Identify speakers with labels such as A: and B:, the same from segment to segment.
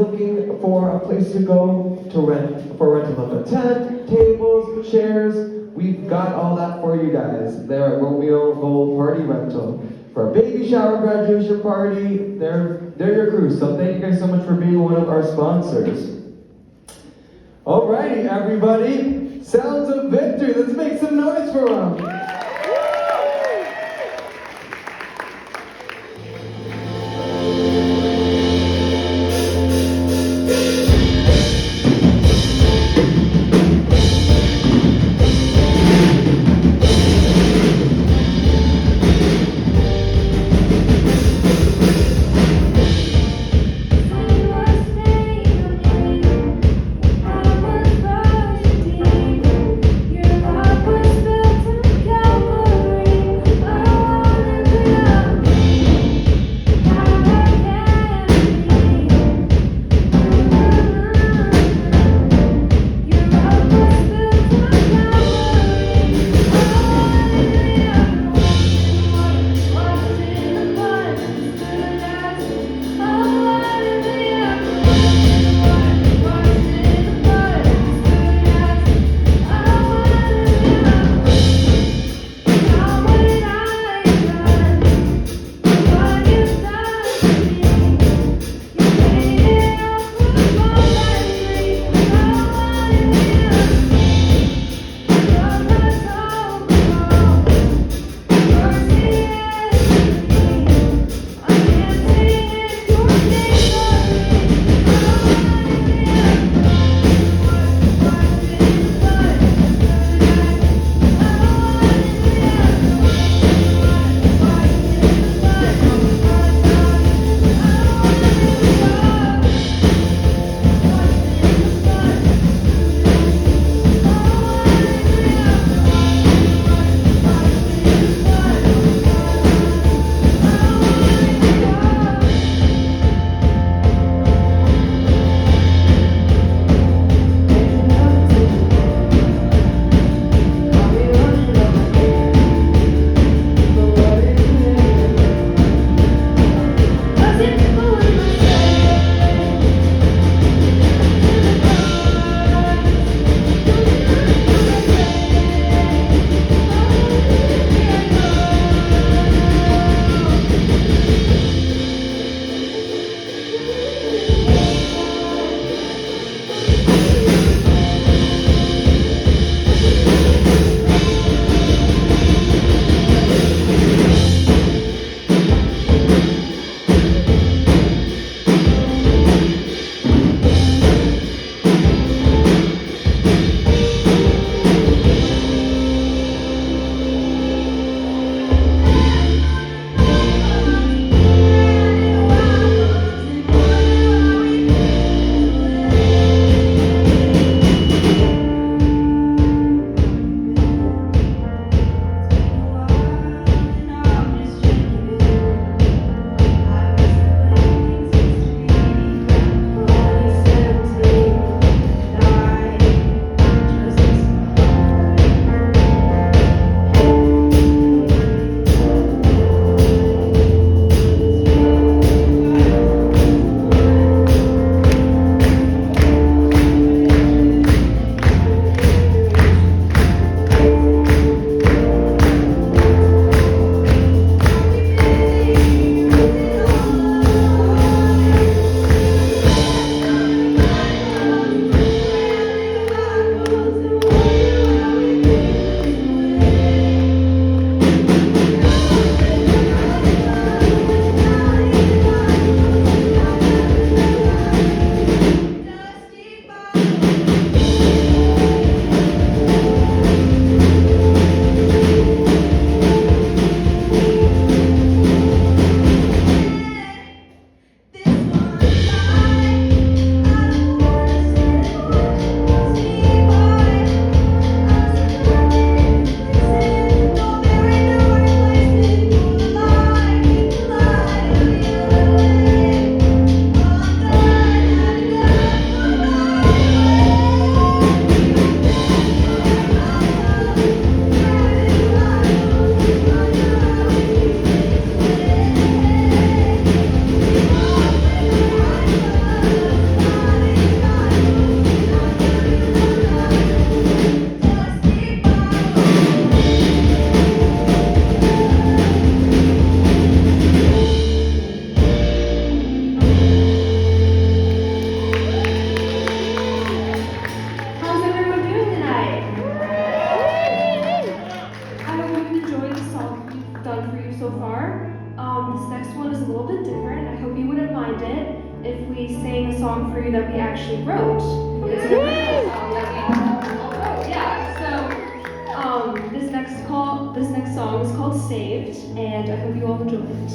A: looking for a place to go to rent for rental of a tent, tables, chairs, we've got all that for you guys. There at Romeo Gold Party Rental. For a baby shower, graduation party, they're your crew. So thank you guys so much for being one of our sponsors. Alrighty, everybody. Sounds of victory. Let's make some noise for them.
B: Your love was built to song for you that we actually wrote. It's an original song that we all wrote. Yeah. So this next song is called "Saved," and I hope you all enjoy it.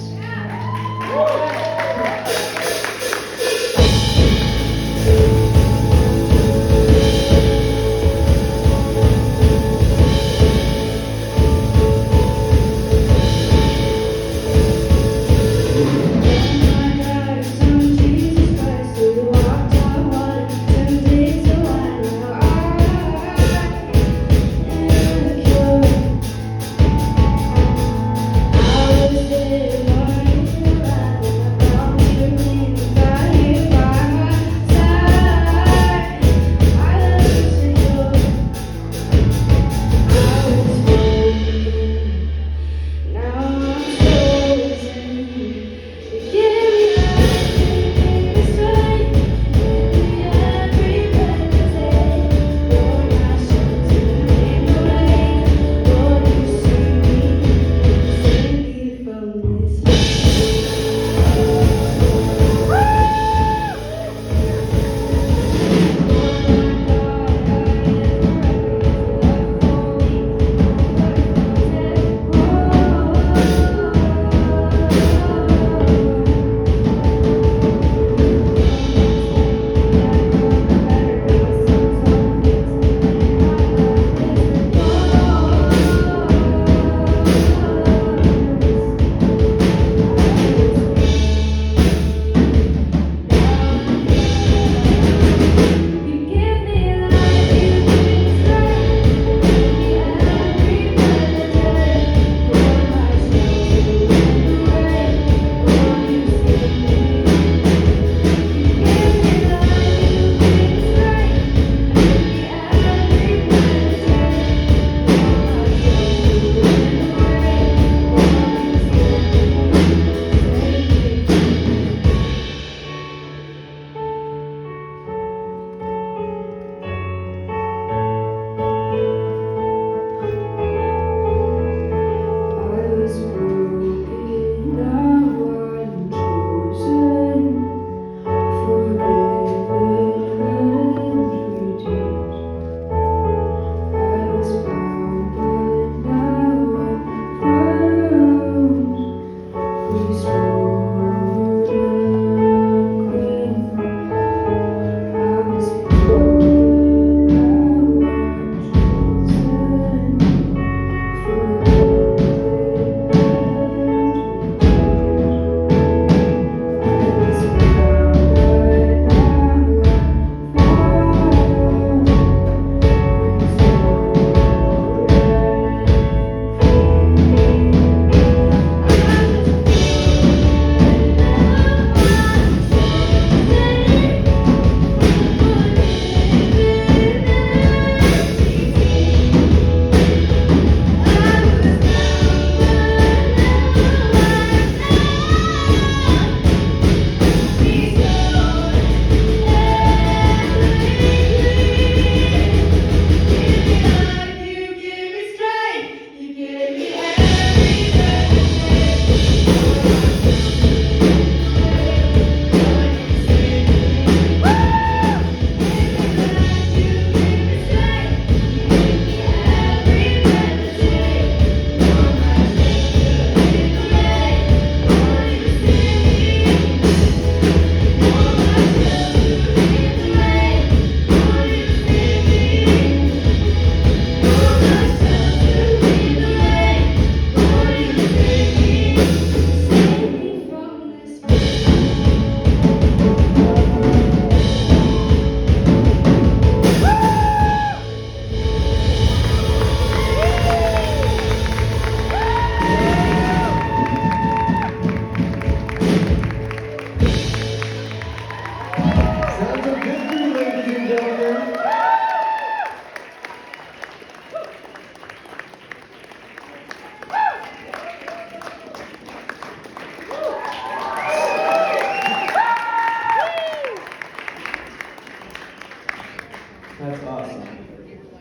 A: That's awesome.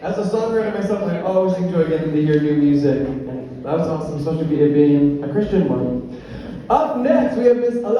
A: As a songwriter myself, I always enjoy getting to hear new music, and that was awesome, especially it being a Christian one. Up next, we have Miss Alexa.